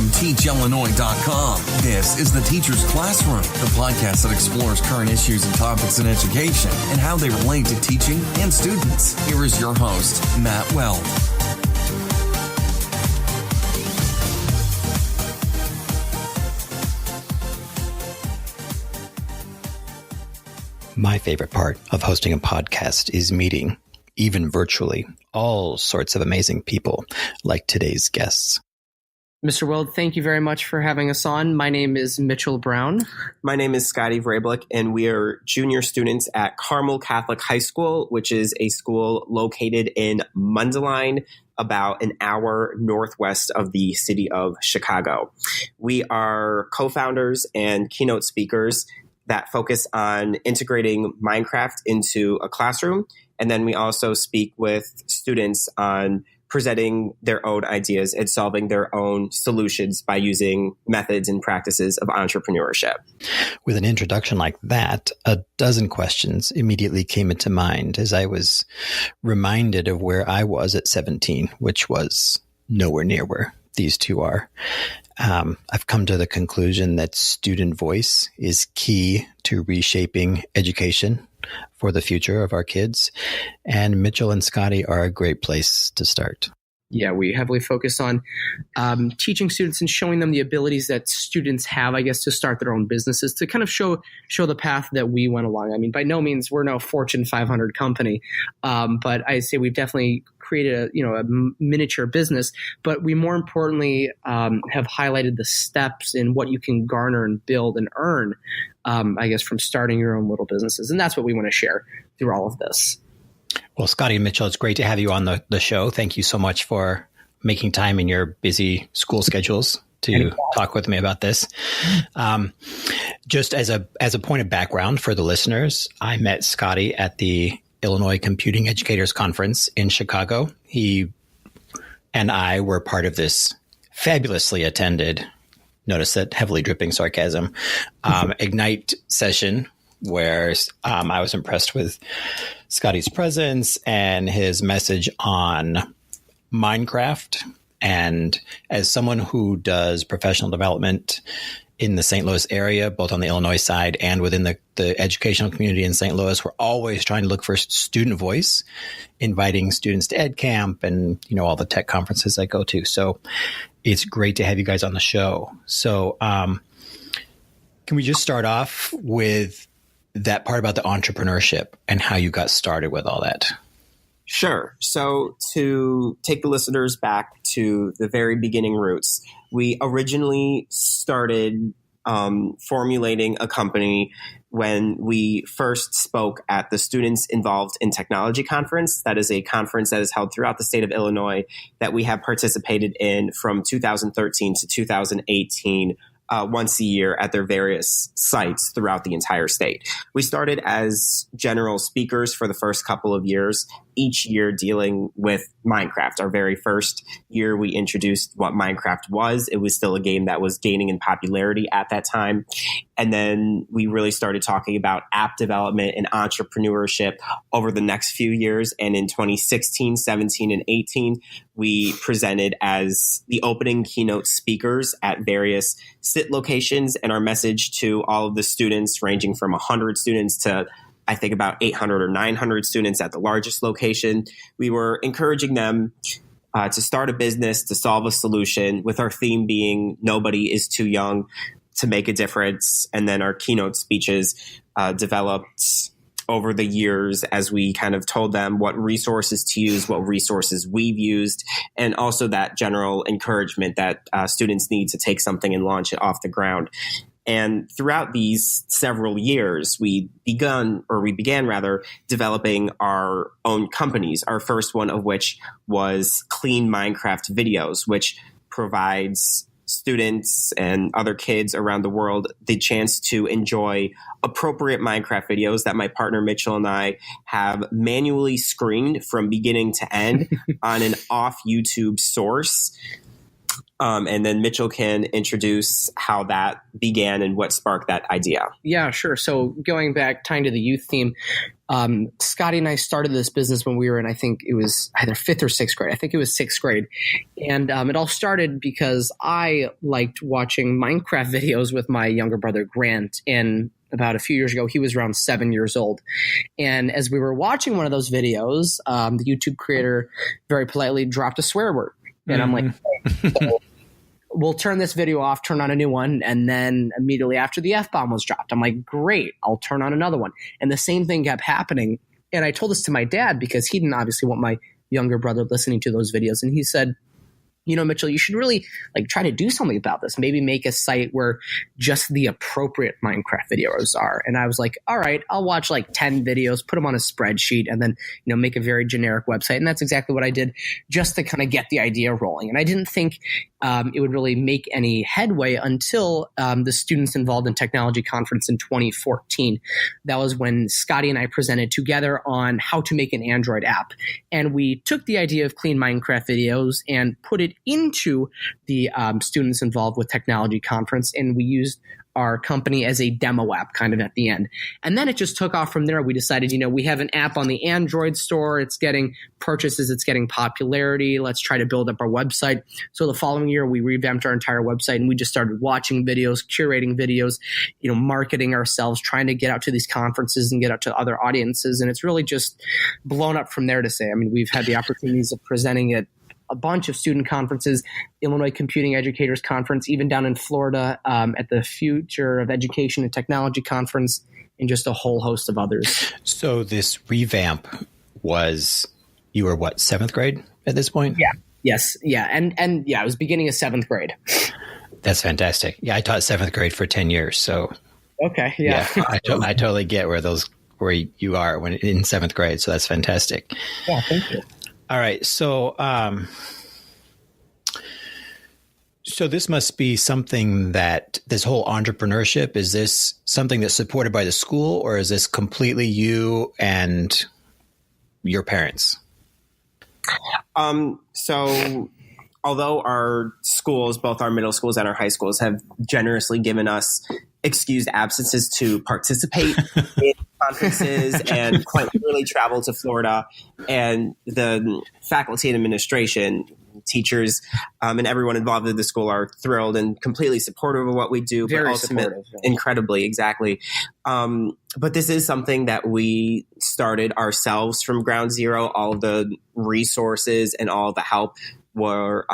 From TeachIllinois.com, this is The Teacher's Classroom, the podcast that explores current issues and topics in education and how they relate to teaching and students. Here is your host, Matt Weld. My favorite part of hosting a podcast is meeting, even virtually, all sorts of amazing people like today's guests. Mr. Weld, thank you very much for having us on. My name is Mitchell Brown. My name is Scotty Vrablik, and we are junior students at Carmel Catholic High School, which is a school located in Mundelein, about an hour northwest of the city of Chicago. We are co-founders and keynote speakers that focus on integrating Minecraft into a classroom. And then we also speak with students on presenting their own ideas and solving their own solutions by using methods and practices of entrepreneurship. With an introduction like that, a dozen questions immediately came into mind as I was reminded of where I was at 17, which was nowhere near where these two are. I've come to the conclusion that student voice is key to reshaping education for the future of our kids. And Mitchell and Scotty are a great place to start. Yeah, we heavily focus on teaching students and showing them the abilities that students have, I guess, to start their own businesses, to kind of show the path that we went along. I mean, by no means we're no Fortune 500 company, but I say we've definitely created a miniature business, but we more importantly have highlighted the steps in what you can garner and build and earn, I guess, from starting your own little businesses. And that's what we want to share through all of this. Well, Scotty and Mitchell, it's great to have you on the show. Thank you so much for making time in your busy school schedules to talk with me about this. Just as a point of background for the listeners, I met Scotty at the Illinois Computing Educators Conference in Chicago. He and I were part of this fabulously attended, notice that heavily dripping sarcasm, Ignite session where I was impressed with Scotty's presence and his message on Minecraft. And as someone who does professional development in the St. Louis area, both on the Illinois side and within the educational community in St. Louis, we're always trying to look for student voice, inviting students to Ed Camp and, all the tech conferences I go to. So it's great to have you guys on the show. So can we just start off with that part about the entrepreneurship and how you got started with all that? Sure. So to take the listeners back to the very beginning roots, we originally started formulating a company when we first spoke at the Students Involved in Technology Conference. That is a conference that is held throughout the state of Illinois that we have participated in from 2013 to 2018. Once a year at their various sites throughout the entire state. We started as general speakers for the first couple of years, each year dealing with Minecraft. Our very first year, we introduced what Minecraft was. It was still a game that was gaining in popularity at that time. And then we really started talking about app development and entrepreneurship over the next few years. And in 2016, 17, and 18, we presented as the opening keynote speakers at various sit locations. And our message to all of the students, ranging from 100 students to I think about 800 or 900 students at the largest location, we were encouraging them to start a business, to solve a solution, with our theme being nobody is too young to make a difference. And then our keynote speeches developed over the years as we kind of told them what resources to use, what resources we've used, and also that general encouragement that students need to take something and launch it off the ground. And throughout these several years, we began developing our own companies, our first one of which was Clean Minecraft Videos, which provides students and other kids around the world the chance to enjoy appropriate Minecraft videos that my partner Mitchell and I have manually screened from beginning to end on an off YouTube source. And then Mitchell can introduce how that began and what sparked that idea. Yeah, sure. So going back, tying to the youth theme, Scotty and I started this business when we were in, I think it was either fifth or sixth grade. I think it was sixth grade. And it all started because I liked watching Minecraft videos with my younger brother, Grant. And about a few years ago, he was around 7 years old. And as we were watching one of those videos, the YouTube creator very politely dropped a swear word. And I'm like, so we'll turn this video off, turn on a new one. And then immediately after the F-bomb was dropped, I'm like, great, I'll turn on another one. And the same thing kept happening. And I told this to my dad because he didn't obviously want my younger brother listening to those videos. And he said, you know, Mitchell, you should really try to do something about this. Maybe make a site where just the appropriate Minecraft videos are. And I was like, all right, I'll watch 10 videos, put them on a spreadsheet, and then, make a very generic website. And that's exactly what I did, just to kind of get the idea rolling. And I didn't think it would really make any headway until the Students Involved in Technology conference in 2014. That was when Scotty and I presented together on how to make an Android app. And we took the idea of clean Minecraft videos and put it into the Students Involved with Technology conference, and we used our company as a demo app kind of at the end. And then it just took off from there. We decided, we have an app on the Android store. It's getting purchases. It's getting popularity. Let's try to build up our website. So the following year, we revamped our entire website, and we just started watching videos, curating videos, marketing ourselves, trying to get out to these conferences and get out to other audiences. And it's really just blown up from there to say, we've had the opportunities of presenting at a bunch of student conferences, Illinois Computing Educators Conference, even down in Florida at the Future of Education and Technology Conference, and just a whole host of others. So this revamp was, you were what, 7th grade at this point? Yeah. Yes. Yeah. And yeah, it was beginning of 7th grade. That's fantastic. Yeah, I taught 7th grade for 10 years. So okay. Yeah. I totally get where you are when in 7th grade. So that's fantastic. Yeah. Thank you. All right. So, so this must be something that this whole entrepreneurship, is this something that's supported by the school, or is this completely you and your parents? So although our schools, both our middle schools and our high schools, have generously given us excused absences to participate in conferences and quite literally travel to Florida, and the faculty and administration, teachers, and everyone involved in the school are thrilled and completely supportive of what we do. Very but supportive. Incredibly, exactly. But this is something that we started ourselves from ground zero. All of the resources and all of the help were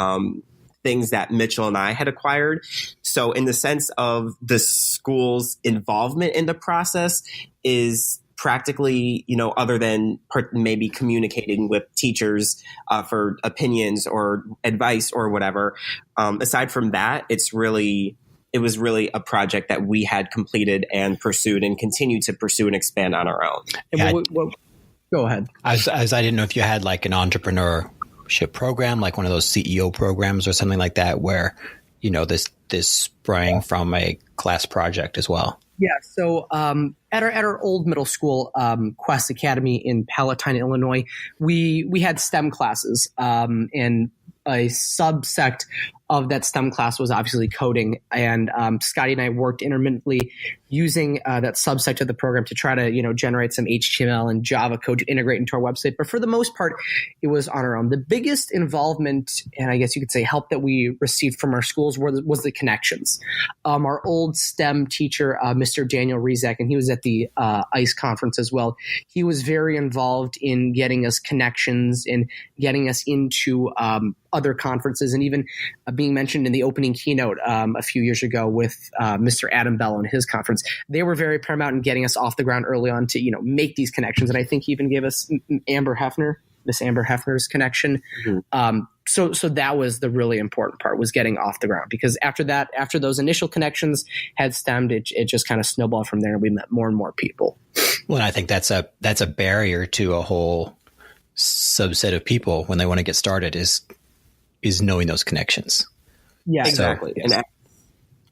things that Mitchell and I had acquired. So in the sense of the school's involvement in the process is practically, other than maybe communicating with teachers for opinions or advice or whatever. Aside from that, it was really a project that we had completed and pursued and continue to pursue and expand on our own. Yeah, go ahead. I didn't know if you had like an entrepreneurship program, like one of those CEO programs or something like that, where, this sprang from a class project as well. Yeah. So at our old middle school, Quest Academy in Palatine, Illinois, we had STEM classes, and a subsect of that STEM class was obviously coding. And Scotty and I worked intermittently using that subsect of the program to try to, generate some HTML and Java code to integrate into our website. But for the most part, it was on our own. The biggest involvement, and I guess you could say help, that we received from our schools was the connections. Our old STEM teacher, Mr. Daniel Rezak, and he was at the ICE conference as well. He was very involved in getting us connections and getting us into other conferences, and even being mentioned in the opening keynote a few years ago with Mr. Adam Bell and his conference. They were very paramount in getting us off the ground early on to make these connections, and I think he even gave us Miss Amber Hefner's connection. Mm-hmm. So that was the really important part, was getting off the ground, because after those initial connections had stemmed, it just kind of snowballed from there, and we met more and more people. Well, and I think that's a barrier to a whole subset of people when they want to get started is knowing those connections. Yeah, exactly. So,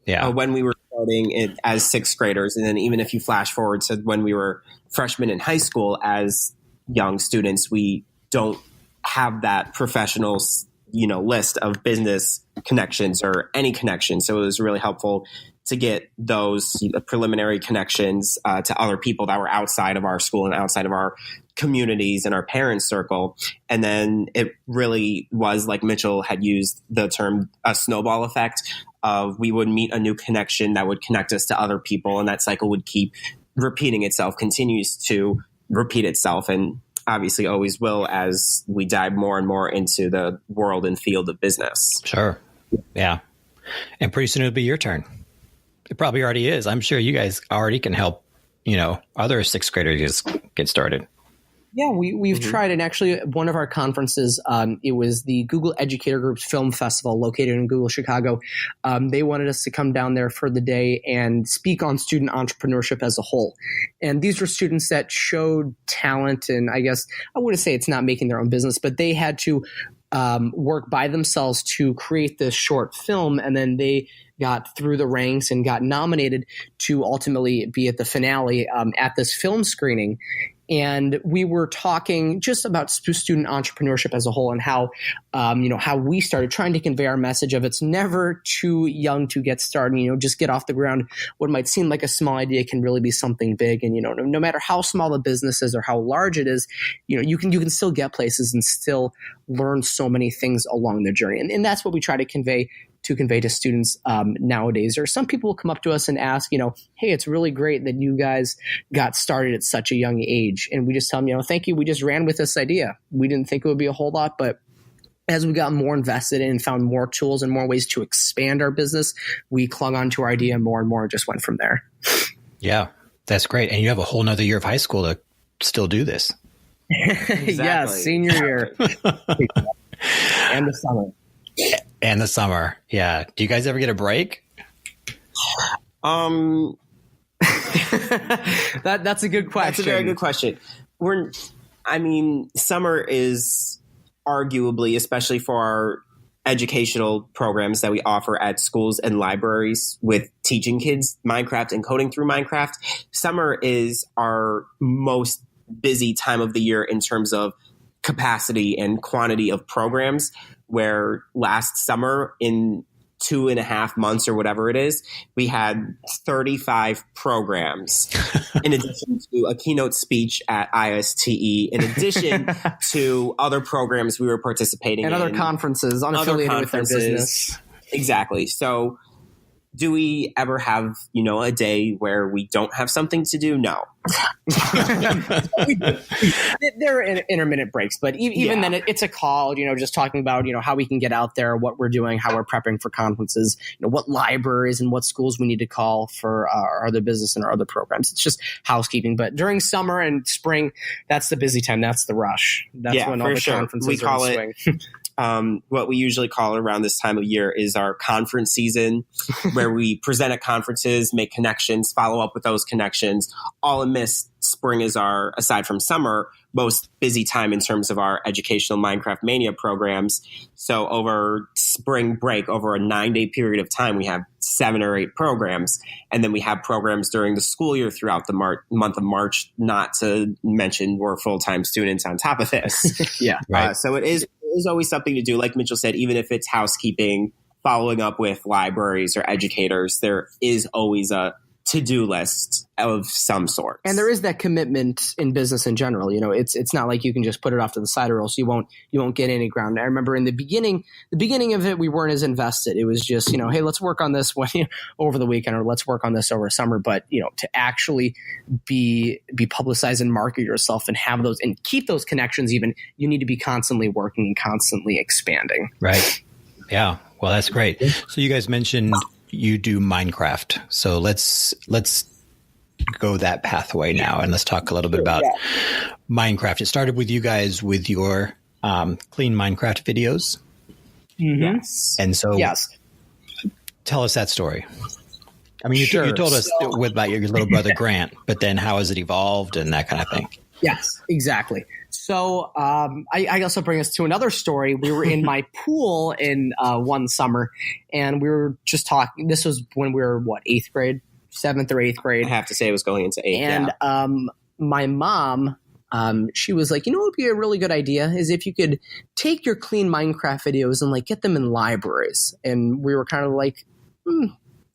yes. And when we were starting it as 6th graders, and then even if you flash forward to when we were freshmen in high school as young students, we don't have that professional, list of business connections or any connections. So it was really helpful to get those preliminary connections to other people that were outside of our school and outside of our communities and our parents' circle. And then it really was, like Mitchell had used the term, a snowball effect of we would meet a new connection that would connect us to other people. And that cycle would keep repeating itself, continues to repeat itself, and obviously always will as we dive more and more into the world and field of business. Sure. Yeah. And pretty soon it'll be your turn. It probably already is. I'm sure you guys already can help, other sixth graders get started. Yeah, we've tried. And actually, one of our conferences, it was the Google Educator Group's Film Festival located in Google, Chicago. They wanted us to come down there for the day and speak on student entrepreneurship as a whole. And these were students that showed talent. And I guess I wouldn't say it's not making their own business, but they had to work by themselves to create this short film. And then they got through the ranks and got nominated to ultimately be at the finale at this film screening. And we were talking just about student entrepreneurship as a whole and how, how we started trying to convey our message of it's never too young to get started, just get off the ground. What might seem like a small idea can really be something big. And, no matter how small the business is or how large it is, you can still get places and still learn so many things along the journey. And that's what we try to convey to students nowadays. Or some people will come up to us and ask, hey, it's really great that you guys got started at such a young age. And we just tell them, thank you. We just ran with this idea. We didn't think it would be a whole lot, but as we got more invested in and found more tools and more ways to expand our business, we clung on to our idea more and more and just went from there. Yeah, that's great. And you have a whole nother year of high school to still do this. Exactly. Yeah, senior year. And the summer. And the summer. Yeah. Do you guys ever get a break? That's a good question. That's a very good question. Summer is arguably, especially for our educational programs that we offer at schools and libraries with teaching kids Minecraft and coding through Minecraft, summer is our most busy time of the year in terms of capacity and quantity of programs, where last summer in 2.5 months or whatever it is, we had 35 programs in addition to a keynote speech at ISTE, in addition to other programs we were participating in. And other conferences unaffiliated with their business. Exactly. So do we ever have, a day where we don't have something to do? No. There are intermittent breaks, but even then it's a call, just talking about, how we can get out there, what we're doing, how we're prepping for conferences, what libraries and what schools we need to call for our other business and our other programs. It's just housekeeping. But during summer and spring, that's the busy time. That's the rush. That's when all the conferences are in swing. What we usually call around this time of year is our conference season, where we present at conferences, make connections, follow up with those connections. All in this, spring is our, aside from summer, most busy time in terms of our educational Minecraft Mania programs. So over spring break, over a 9-day period of time, we have 7 or 8 programs. And then we have programs during the school year throughout the month of March, not to mention we're full-time students on top of this. Yeah. Right. So there's always something to do. Like Mitchell said, even if it's housekeeping, following up with libraries or educators, there is always a to-do list of some sort. And there is that commitment in business in general. It's not like you can just put it off to the side or else you won't get any ground. I remember in the beginning of it, we weren't as invested. It was just, hey, let's work on this over the weekend, or let's work on this over summer. But, to actually be publicized and market yourself and have those and keep those connections, even, you need to be constantly working and constantly expanding. Right. Yeah. Well, that's great. So you guys mentioned you do Minecraft. So let's go that pathway now, and let's talk a little bit about Minecraft. It started with you guys with your clean Minecraft videos. Mm-hmm. Yes. And so tell us that story. I mean, you told us about your little brother Grant, but then how has it evolved and that kind of thing? Yes, exactly. So I also bring us to another story. We were in my pool in one summer, and we were just talking. This was when we were, 8th grade, 7th or 8th grade. I have to say it was going into 8th. And my mom she was like, what would be a really good idea is if you could take your clean Minecraft videos and like get them in libraries. And we were kind of like,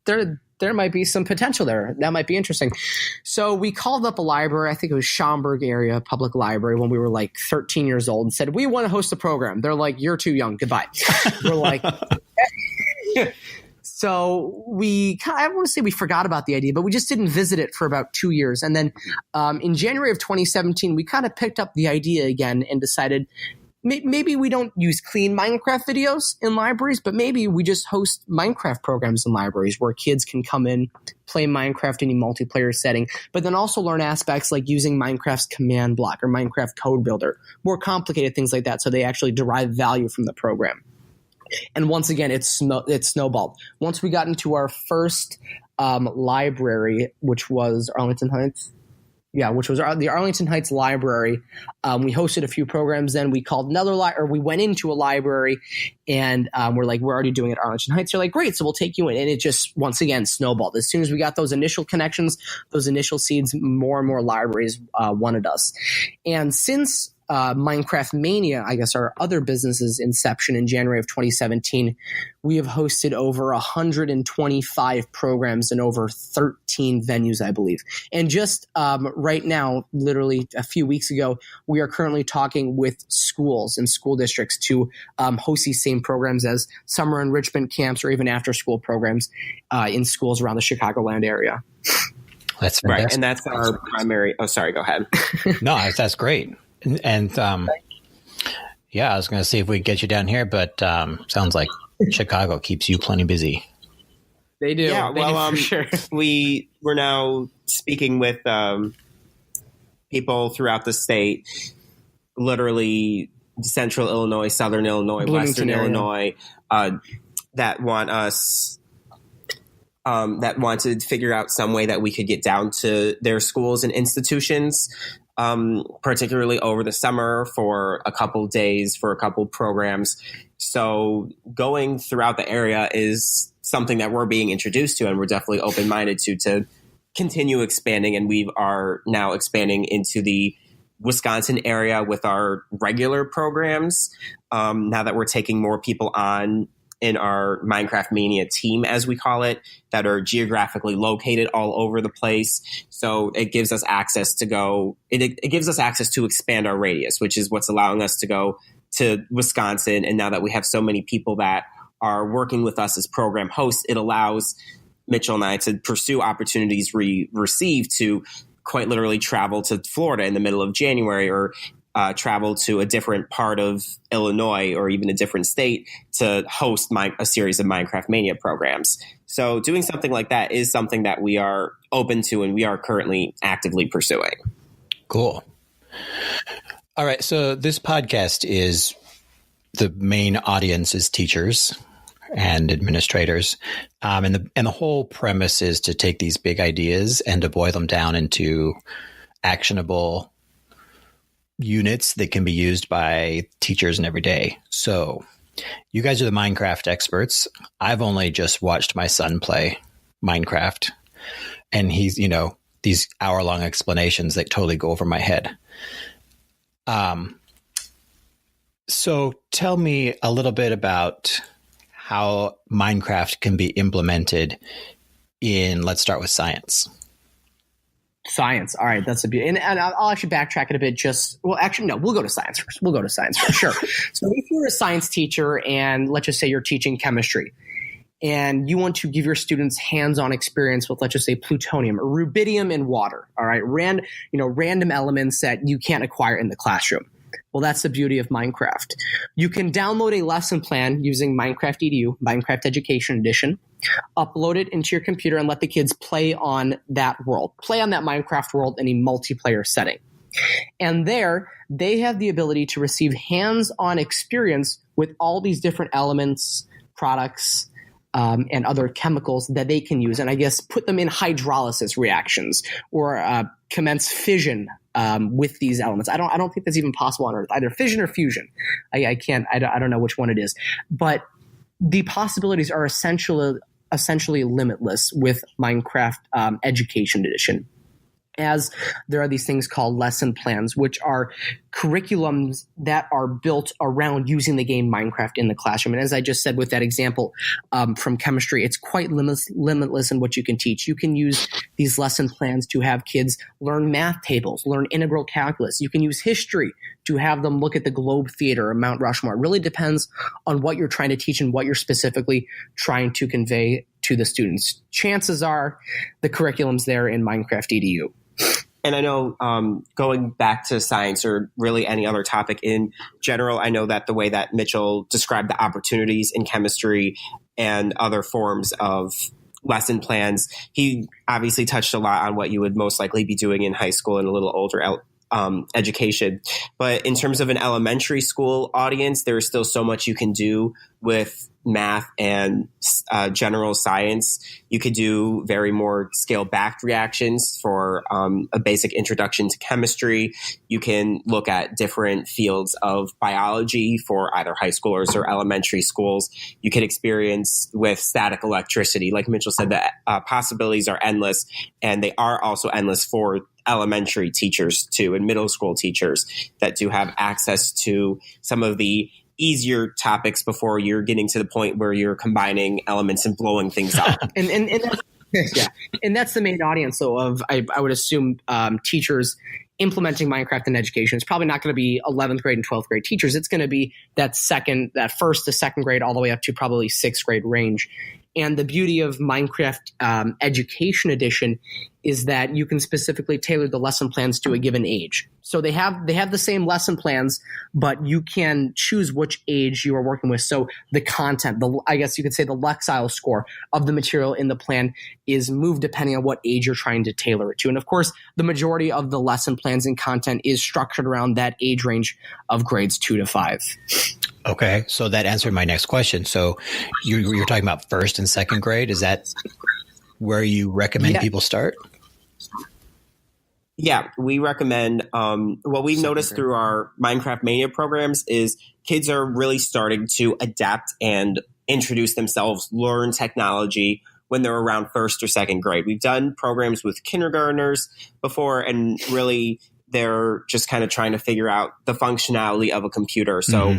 there might be some potential there. That might be interesting. So we called up a library. I think it was Schaumburg area public library when we were like 13 years old and said, we want to host a program. They're like, you're too young. Goodbye. We're like, so I don't want to say we forgot about the idea, but we just didn't visit it for about 2 years. And then in January of 2017, we kind of picked up the idea again and decided maybe we don't use clean Minecraft videos in libraries, but maybe we just host Minecraft programs in libraries where kids can come in, play Minecraft in a multiplayer setting, but then also learn aspects like using Minecraft's command block or Minecraft code builder, more complicated things like that, so they actually derive value from the program. And once again, it snowballed. Once we got into our first library, which was Arlington Heights. Yeah, which was the Arlington Heights Library. We hosted a few programs. Then we called another we went into a library, and we're like, we're already doing it at Arlington Heights. They're like, great, so we'll take you in. And it just once again snowballed. As soon as we got those initial connections, those initial seeds, more and more libraries wanted us. And since Minecraft Mania, I guess our other business's inception in January of 2017, we have hosted over 125 programs in over 13 venues, I believe. And just right now, literally a few weeks ago, we are currently talking with schools and school districts to host these same programs as summer enrichment camps or even after-school programs in schools around the Chicagoland area. That's fantastic. Right, and that's our primary – oh, sorry, go ahead. No, that's great. And yeah, I was going to see if we could get you down here, but sounds like Chicago keeps you plenty busy. They do. Yeah, for sure. We're now speaking with people throughout the state, literally central Illinois, southern Illinois, Bloomington western area. Illinois, that want us that want to figure out some way that we could get down to their schools and institutions. Particularly over the summer for a couple days, for a couple programs. So going throughout the area is something that we're being introduced to, and we're definitely open-minded to continue expanding. And we are now expanding into the Wisconsin area with our regular programs. Now that we're taking more people on in our Minecraft Mania team, as we call it, that are geographically located all over the place. So it gives us access to go, it gives us access to expand our radius, which is what's allowing us to go to Wisconsin. And now that we have so many people that are working with us as program hosts, it allows Mitchell and I to pursue opportunities we receive to quite literally travel to Florida in the middle of January, or travel to a different part of Illinois or even a different state to host a series of Minecraft Mania programs. So doing something like that is something that we are open to and we are currently actively pursuing. Cool. All right. So this podcast is, the main audience is teachers and administrators. And the whole premise is to take these big ideas and to boil them down into actionable units that can be used by teachers in every day. So you guys are the Minecraft experts. I've only just watched my son play Minecraft, and he's, these hour-long explanations that totally go over my head. So tell me a little bit about how Minecraft can be implemented in, let's start with science. Science. All right. That's a beauty. And I'll actually backtrack it a bit. We'll go to science first. We'll go to science for sure. So if you're a science teacher and let's just say you're teaching chemistry and you want to give your students hands-on experience with, let's just say, plutonium or rubidium in water. All right. Random elements that you can't acquire in the classroom. Well, that's the beauty of Minecraft. You can download a lesson plan using Minecraft EDU, Minecraft Education Edition, upload it into your computer and let the kids play on that world, play on that Minecraft world in a multiplayer setting. And there, they have the ability to receive hands-on experience with all these different elements, products, and other chemicals that they can use, and I guess put them in hydrolysis reactions or commence fission with these elements. I don't think that's even possible on Earth, either fission or fusion. I don't know which one it is, but the possibilities are essentially limitless with Minecraft Education Edition. as there are these things called lesson plans, which are curriculums that are built around using the game Minecraft in the classroom. And as I just said with that example from chemistry, it's quite limitless in what you can teach. You can use these lesson plans to have kids learn math tables, learn integral calculus. You can use history to have them look at the Globe Theater or Mount Rushmore. It really depends on what you're trying to teach and what you're specifically trying to convey to the students. Chances are the curriculum's there in Minecraft EDU. And I know going back to science or really any other topic in general, I know that the way that Mitchell described the opportunities in chemistry and other forms of lesson plans, he obviously touched a lot on what you would most likely be doing in high school and a little older education. But in terms of an elementary school audience, there is still so much you can do with math and general science. You could do very more scaled back reactions for a basic introduction to chemistry. You can look at different fields of biology for either high schoolers or elementary schools. You can experience with static electricity. Like Mitchell said, the possibilities are endless, and they are also endless for elementary teachers too, and middle school teachers that do have access to some of the easier topics before you're getting to the point where you're combining elements and blowing things up. and that's the main audience, though, of I would assume teachers implementing Minecraft in education. It's probably not going to be 11th grade and 12th grade teachers. It's going to be that first to second grade all the way up to probably sixth grade range. And the beauty of Minecraft Education Edition is that you can specifically tailor the lesson plans to a given age. So they have the same lesson plans, but you can choose which age you are working with. So the content, I guess you could say the Lexile score of the material in the plan is moved depending on what age you're trying to tailor it to. And of course, the majority of the lesson plans and content is structured around that age range of grades 2 to 5. Okay, so that answered my next question. So you're talking about first and second grade. Is that where you recommend people start? Yeah, we recommend what we've noticed through our Minecraft Mania programs is kids are really starting to adapt and introduce themselves, learn technology when they're around first or second grade. We've done programs with kindergartners before, and really they're just kind of trying to figure out the functionality of a computer. So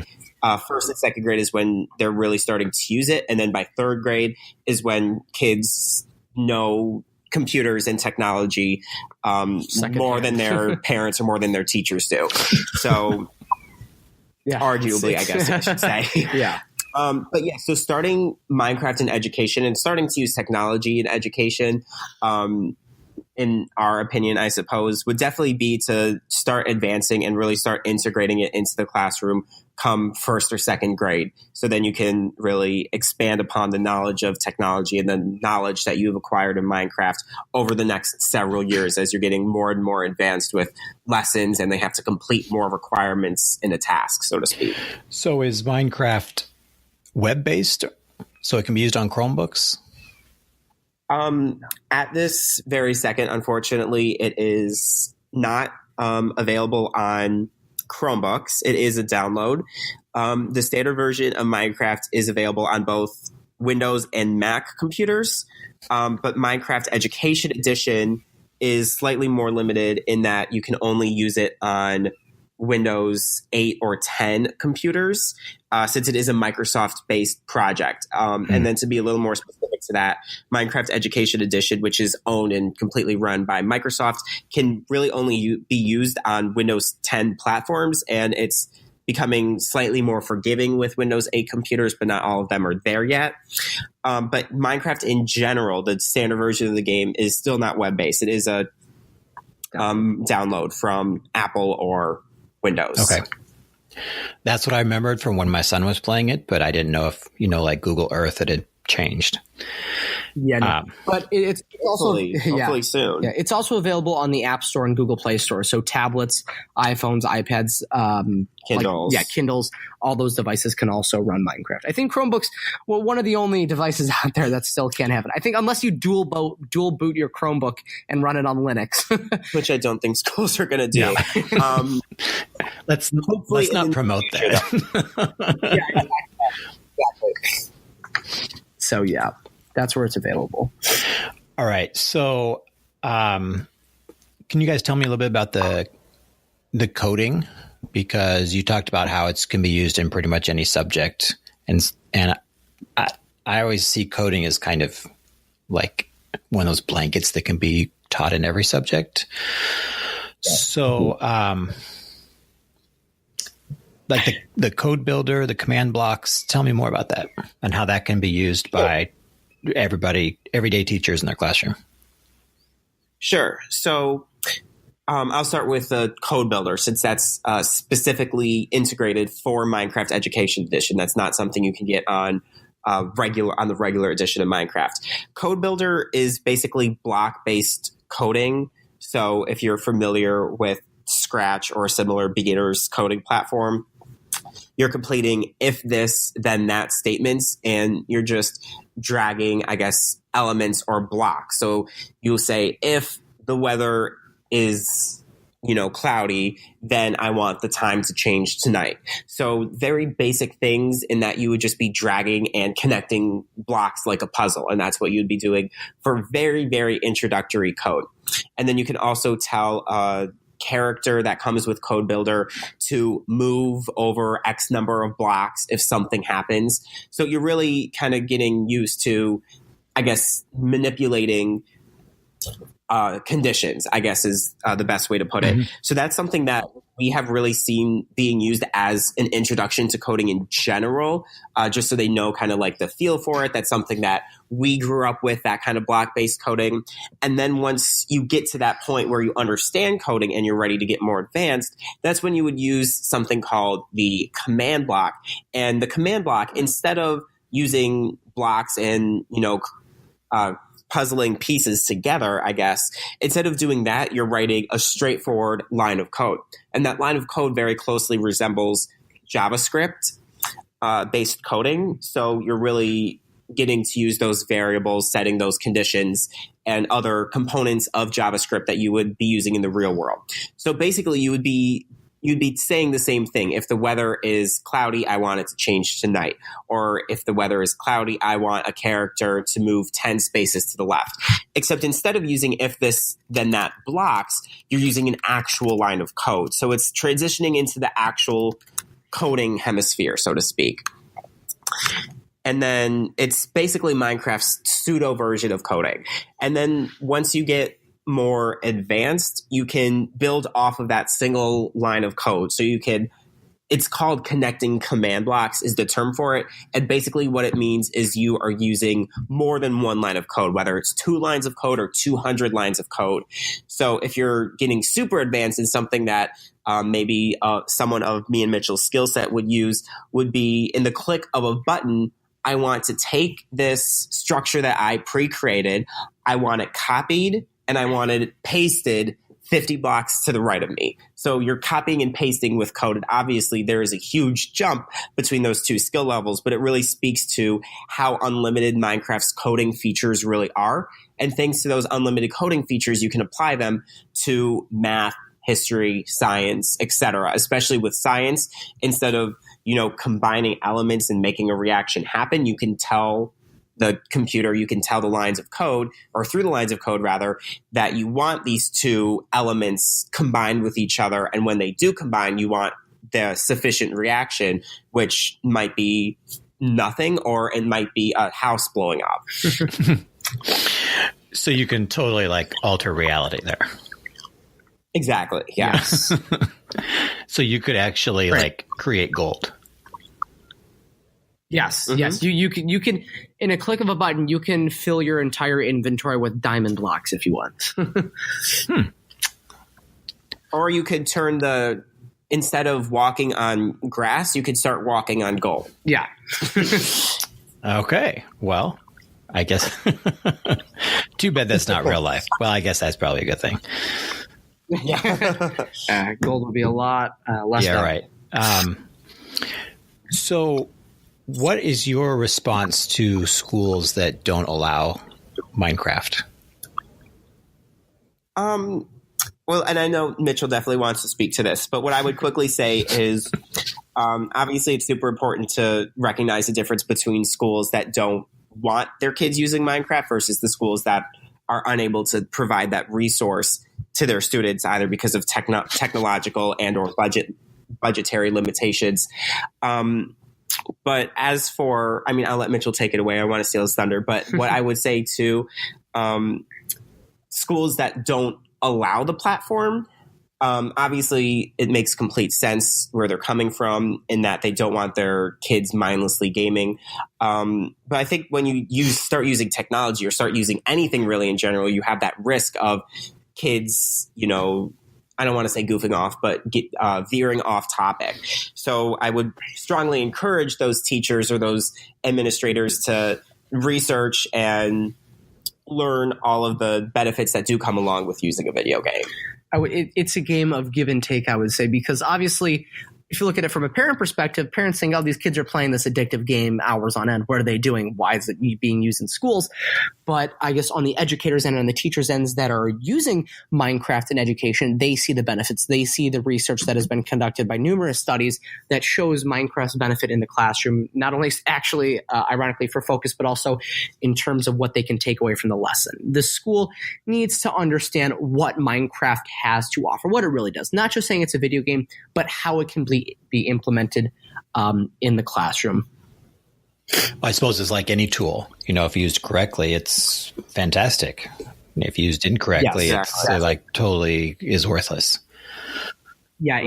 first and second grade is when they're really starting to use it. And then by third grade is when kids know computers and technology more than their parents or more than their teachers do. So arguably, I guess I should say. But yeah, so starting Minecraft in education and starting to use technology in education, in our opinion, I suppose, would definitely be to start advancing and really start integrating it into the classroom come first or second grade. So then you can really expand upon the knowledge of technology and the knowledge that you've acquired in Minecraft over the next several years as you're getting more and more advanced with lessons and they have to complete more requirements in a task, so to speak. So is Minecraft web-based so it can be used on Chromebooks? At this very second, unfortunately, it is not available on Chromebooks. It is a download. The standard version of Minecraft is available on both Windows and Mac computers, but Minecraft Education Edition is slightly more limited in that you can only use it on Windows 8 or 10 computers, since it is a Microsoft-based project. And then to be a little more specific to that, Minecraft Education Edition, which is owned and completely run by Microsoft, can really only be used on Windows 10 platforms, and it's becoming slightly more forgiving with Windows 8 computers, but not all of them are there yet. But Minecraft in general, the standard version of the game, is still not web-based. It is a download from Apple or Windows. Okay. That's what I remembered from when my son was playing it, but I didn't know if, like Google Earth, it had changed. Yeah, but it's also hopefully soon. Yeah, it's also available on the App Store and Google Play Store. So tablets, iPhones, iPads, Kindles, Kindles, all those devices can also run Minecraft. I think Chromebooks, one of the only devices out there that still can't have it. I think unless you dual boot your Chromebook and run it on Linux, which I don't think schools are going to do. Yeah. Let's not promote that. Yeah, exactly. So yeah, that's where it's available. All right. So, Can you guys tell me a little bit about the coding? Because you talked about how it can be used in pretty much any subject. And I always see coding as kind of like one of those blankets that can be taught in every subject. Yeah. So, like the code builder, the command blocks, tell me more about that and how that can be used by everyday teachers in their classroom. Sure. So I'll start with the code builder, since that's specifically integrated for Minecraft Education Edition. That's not something you can get on the regular edition of Minecraft. Code builder is basically block-based coding. So if you're familiar with Scratch or a similar beginner's coding platform, you're completing if this, then that statements, and you're just dragging, I guess, elements or blocks. So you'll say, if the weather is, cloudy, then I want the time to change tonight. So very basic things in that you would just be dragging and connecting blocks like a puzzle. And that's what you'd be doing for very, very introductory code. And then you can also tell character that comes with Code Builder to move over X number of blocks if something happens. So you're really kind of getting used to, I guess, manipulating conditions, I guess, is the best way to put it. So that's something that we have really seen being used as an introduction to coding in general, just so they know kind of like the feel for it. That's something that we grew up with, that kind of block-based coding. And then once you get to that point where you understand coding and you're ready to get more advanced, that's when you would use something called the command block. And the command block, instead of using blocks and, puzzling pieces together, I guess, instead of doing that, you're writing a straightforward line of code. And that line of code very closely resembles JavaScript based coding. So you're really getting to use those variables, setting those conditions, and other components of JavaScript that you would be using in the real world. So basically, you'd be saying the same thing. If the weather is cloudy, I want it to change tonight. Or if the weather is cloudy, I want a character to move 10 spaces to the left. Except instead of using if this, then that blocks, you're using an actual line of code. So it's transitioning into the actual coding hemisphere, so to speak. And then it's basically Minecraft's pseudo version of coding. And then once you get more advanced, you can build off of that single line of code. So it's called connecting command blocks is the term for it. And basically what it means is you are using more than one line of code, whether it's 2 lines of code or 200 lines of code. So if you're getting super advanced in something that maybe someone of me and Mitchell's skill set would use, would be in the click of a button, I want to take this structure that I pre-created, I want it copied, and I want it pasted 50 blocks to the right of me. So you're copying and pasting with code. And obviously, there is a huge jump between those two skill levels, but it really speaks to how unlimited Minecraft's coding features really are. And thanks to those unlimited coding features, you can apply them to math, history, science, etc. Especially with science, instead of combining elements and making a reaction happen, you can tell the computer, you can tell the lines of code, or through the lines of code rather, that you want these two elements combined with each other. And when they do combine, you want the sufficient reaction, which might be nothing, or it might be a house blowing up. So you can totally alter reality there. Exactly. Yes. So you could actually create gold. Yes. Mm-hmm. Yes. You can in a click of a button, you can fill your entire inventory with diamond blocks if you want. Or you could turn instead of walking on grass, you could start walking on gold. Yeah. Okay. Well, I guess too bad that's not real life. Well, I guess that's probably a good thing. Yeah. Gold would be a lot less. Yeah. Right. So what is your response to schools that don't allow Minecraft? Well, and I know Mitchell definitely wants to speak to this, but what I would quickly say is obviously it's super important to recognize the difference between schools that don't want their kids using Minecraft versus the schools that are unable to provide that resource to their students, either because of technological and or budgetary limitations. But as for, I mean, I'll let Mitchell take it away. I want to steal his thunder. But what I would say to schools that don't allow the platform, obviously it makes complete sense where they're coming from in that they don't want their kids mindlessly gaming. But I think when you start using technology or start using anything really in general, you have that risk of kids, you know, I don't want to say goofing off, but veering off topic. So I would strongly encourage those teachers or those administrators to research and learn all of the benefits that do come along with using a video game. It's a game of give and take, I would say, because obviously, if you look at it from a parent perspective, parents think, oh, these kids are playing this addictive game hours on end. What are they doing? Why is it being used in schools? But I guess on the educators' end and the teachers' ends that are using Minecraft in education, they see the benefits. They see the research that has been conducted by numerous studies that shows Minecraft's benefit in the classroom, not only actually, ironically, for focus, but also in terms of what they can take away from the lesson. The school needs to understand what Minecraft has to offer, what it really does. Not just saying it's a video game, but how it can be implemented in the classroom. I suppose it's like any tool. You know, if used correctly, it's fantastic. If used incorrectly, Yes, it's exactly. like totally is worthless. Yeah,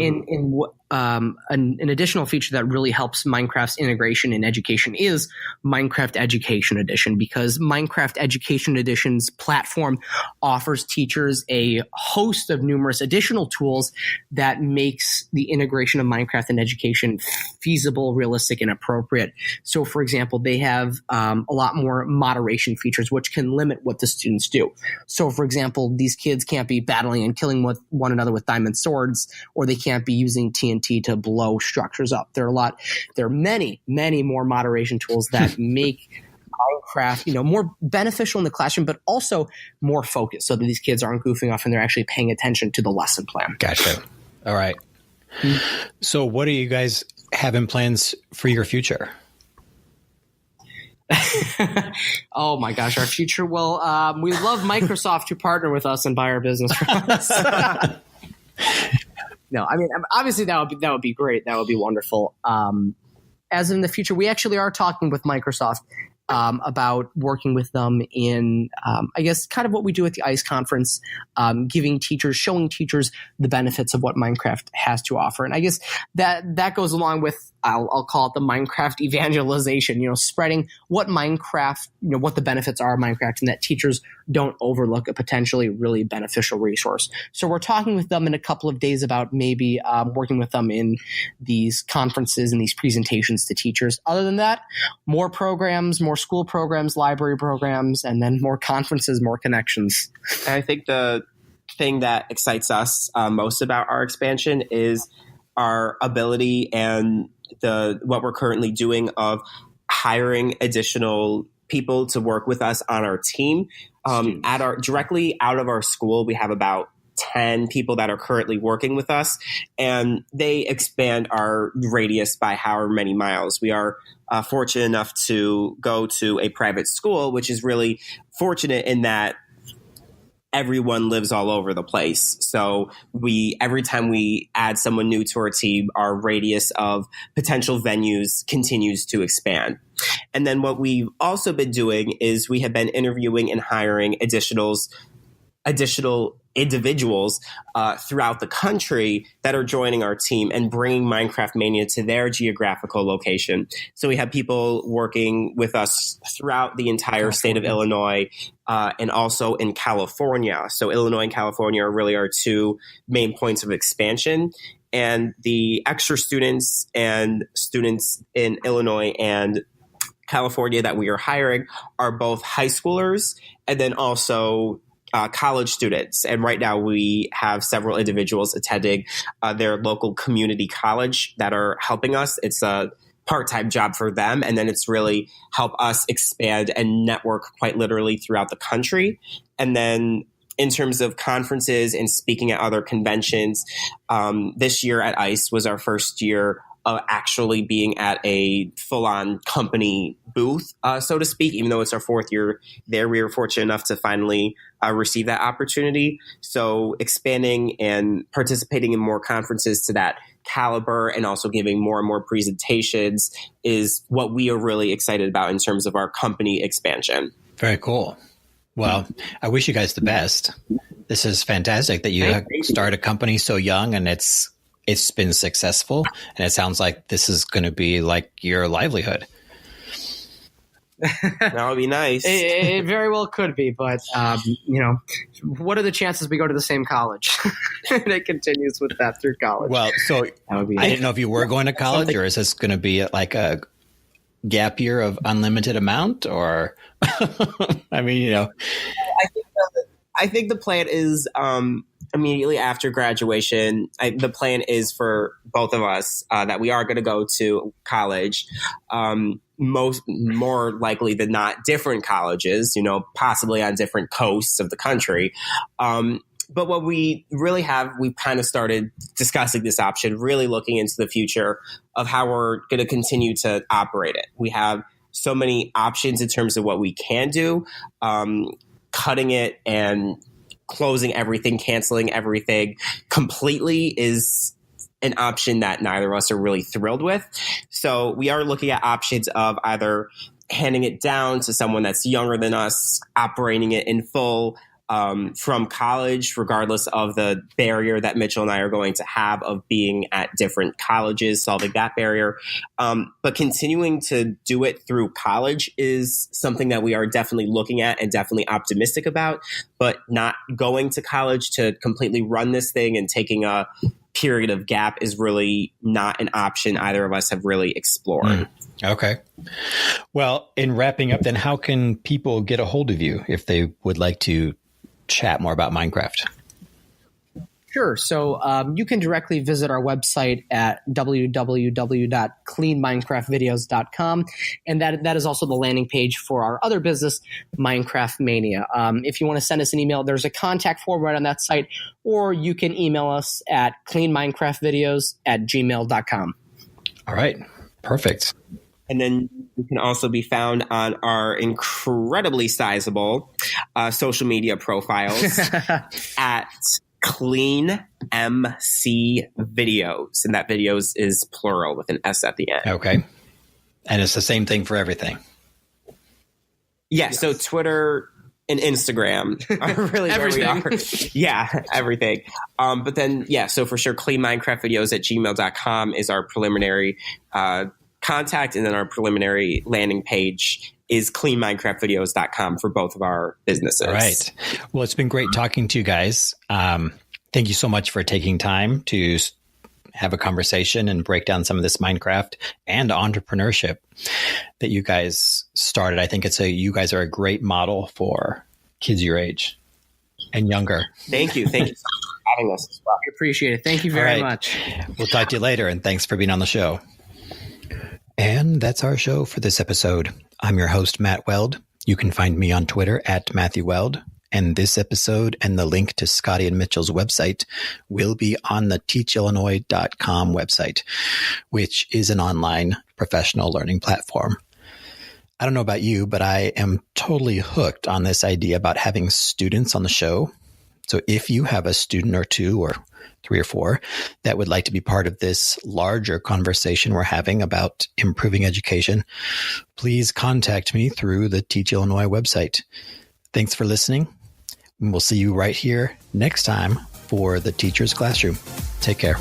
an additional feature that really helps Minecraft's integration in education is Minecraft Education Edition, because Minecraft Education Edition's platform offers teachers a host of numerous additional tools that makes the integration of Minecraft in education feasible, realistic, and appropriate. So, for example, they have a lot more moderation features, which can limit what the students do. So, for example, these kids can't be battling and killing one another with diamond swords, or they can't be using TNT to blow structures up. There are many, many more moderation tools that make Minecraft, more beneficial in the classroom, but also more focused, so that these kids aren't goofing off and they're actually paying attention to the lesson plan. Gotcha. All right. So what do you guys have in plans for your future? Oh my gosh, our future. Well, we love Microsoft to partner with us and buy our business from us. No, I mean, obviously that would be great. That would be wonderful. As in the future, we actually are talking with Microsoft about working with them in, I guess, kind of what we do at the ICE conference, showing teachers the benefits of what Minecraft has to offer. And I guess that goes along with, I'll call it the Minecraft evangelization, spreading what Minecraft, what the benefits are of Minecraft, and that teachers don't overlook a potentially really beneficial resource. So we're talking with them in a couple of days about maybe working with them in these conferences and these presentations to teachers. Other than that, more programs, more school programs, library programs, and then more conferences, more connections. And I think the thing that excites us most about our expansion is our ability and what we're currently doing of hiring additional people to work with us on our team. Directly out of our school, we have about 10 people that are currently working with us, and they expand our radius by however many miles. We are fortunate enough to go to a private school, which is really fortunate in that everyone lives all over the place. So every time we add someone new to our team, our radius of potential venues continues to expand. And then what we've also been doing is we have been interviewing and hiring additional individuals throughout the country that are joining our team and bringing Minecraft Mania to their geographical location. So we have people working with us throughout the entire state of Illinois and also in California. So Illinois and California are really our two main points of expansion. And the extra students and students in Illinois and California that we are hiring are both high schoolers and then also college students. And right now we have several individuals attending their local community college that are helping us. It's a part-time job for them. And then it's really help us expand and network quite literally throughout the country. And then in terms of conferences and speaking at other conventions, this year at ICE was our first year of actually being at a full-on company booth, so to speak. Even though it's our 4th year there, we were fortunate enough to finally receive that opportunity. So expanding and participating in more conferences to that caliber and also giving more and more presentations is what we are really excited about in terms of our company expansion. Very cool. Well, I wish you guys the best. This is fantastic that you start a company so young and it's been successful. And it sounds like this is going to be like your livelihood. That would be nice. It very well could be, but what are the chances we go to the same college? And it continues with that through college. Well, so I didn't know if you were going to college, or is this going to be like a gap year of unlimited amount, or I mean, I think the plan is immediately after graduation. The plan is for both of us that we are going to go to college. More likely than not, different colleges, possibly on different coasts of the country. But what we really have, we've kind of started discussing this option, really looking into the future of how we're going to continue to operate it. We have so many options in terms of what we can do. Cutting it and closing everything, canceling everything completely is an option that neither of us are really thrilled with. So we are looking at options of either handing it down to someone that's younger than us, operating it in full from college, regardless of the barrier that Mitchell and I are going to have of being at different colleges, solving that barrier. But continuing to do it through college is something that we are definitely looking at and definitely optimistic about, but not going to college to completely run this thing and taking a period of gap is really not an option either of us have really explored. Okay. Well, in wrapping up then, how can people get a hold of you if they would like to chat more about Minecraft? Sure. So you can directly visit our website at www.cleanminecraftvideos.com. And that is also the landing page for our other business, Minecraft Mania. If you want to send us an email, there's a contact form right on that site, or you can email us at cleanminecraftvideos@gmail.com. All right. Perfect. And then you can also be found on our incredibly sizable social media profiles at Clean MC Videos. And that videos is plural with an S at the end. Okay. And it's the same thing for everything. Yes. So Twitter and Instagram are really where we are. Yeah, everything. But then, so for sure, cleanminecraftvideos@gmail.com is our preliminary contact, and then our preliminary landing page is cleanminecraftvideos.com for both of our businesses. All right. Well, it's been great talking to you guys. Thank you so much for taking time to have a conversation and break down some of this Minecraft and entrepreneurship that you guys started. I think you guys are a great model for kids your age and younger. Thank you. Thank you so much for having us as well. We appreciate it. Thank you very much. We'll talk to you later, and thanks for being on the show. And that's our show for this episode. I'm your host, Matt Weld. You can find me on Twitter at Matthew Weld. And this episode and the link to Scotty and Mitchell's website will be on the teachillinois.com website, which is an online professional learning platform. I don't know about you, but I am totally hooked on this idea about having students on the show. So if you have a student or two or 3 or 4 that would like to be part of this larger conversation we're having about improving education, please contact me through the Teach Illinois website. Thanks for listening. We'll see you right here next time for the Teacher's Classroom. Take care.